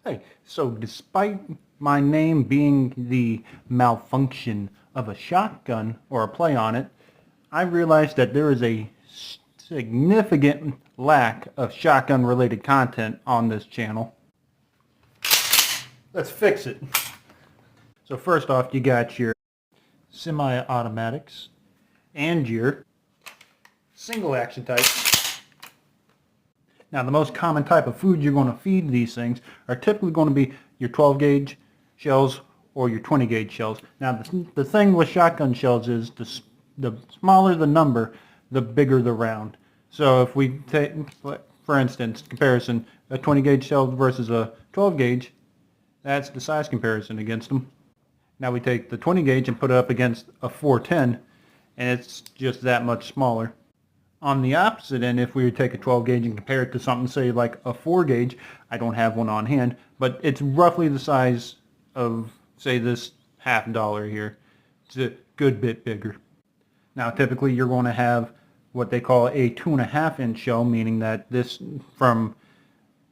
Hey, so despite my name being the malfunction of a shotgun or a play on it, I realized that there is a significant lack of shotgun-related content on this channel. Let's fix it. So first off, you got your semi-automatics and your single action type. Now the most common type of food you're going to feed these things are typically going to be your 12 gauge shells or your 20 gauge shells. Now the thing with shotgun shells is the smaller the number, the bigger the round. So if we take, for instance, comparison, a 20 gauge shell versus a 12 gauge, that's the size comparison against them. Now we take the 20 gauge and put it up against a 410, and it's just that much smaller. On the opposite end, if we would take a 12 gauge and compare it to something, say like a 4 gauge, I don't have one on hand, but it's roughly the size of, say, this $50 here. It's a good bit bigger. Now typically you're going to have what they call a 2.5 inch shell, meaning that this from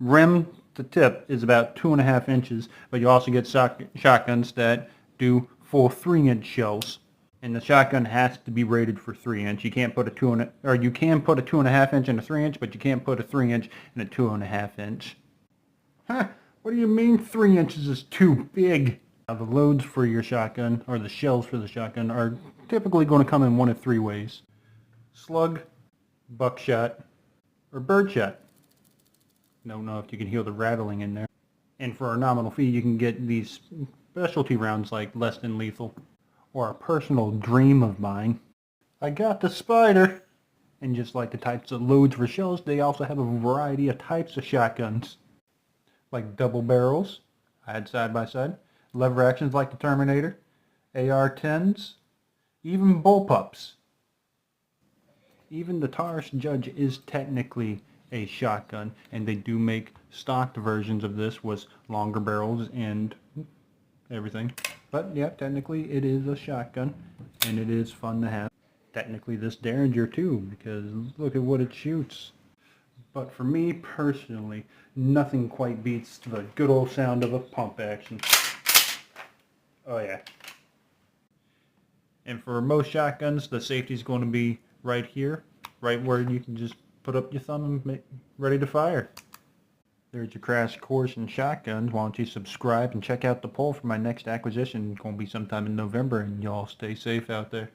rim to tip is about 2.5 inches, but you also get shotguns that do full 3-inch shells. And the shotgun has to be rated for 3-inch. You can't put you can put a 2.5 inch in a 3-inch, but you can't put a 3-inch in a 2.5 inch. Huh? What do you mean 3 inches is too big? Now the loads for your shotgun, or the shells for the shotgun, are typically going to come in one of 3 ways: slug, buckshot, or birdshot. Don't know if you can hear the rattling in there. And for a nominal fee, you can get these specialty rounds like less than lethal. Or a personal dream of mine, I got the Spider. And just like the types of loads for shells, they also have a variety of types of shotguns. Like double barrels, I had side by side, lever actions like the Terminator, AR-10s, even bullpups. Even the Taurus Judge is technically a shotgun, and they do make stocked versions of this with longer barrels and everything. But yeah, technically it is a shotgun, and it is fun to have. Technically this Derringer too, because look at what it shoots. But for me personally, nothing quite beats the good old sound of a pump action. Oh yeah. And for most shotguns, the safety is going to be right here, right where you can just put up your thumb and make ready to fire. There's your crash course in shotguns. Why don't you subscribe and check out the poll for my next acquisition. It's going to be sometime in November, and y'all stay safe out there.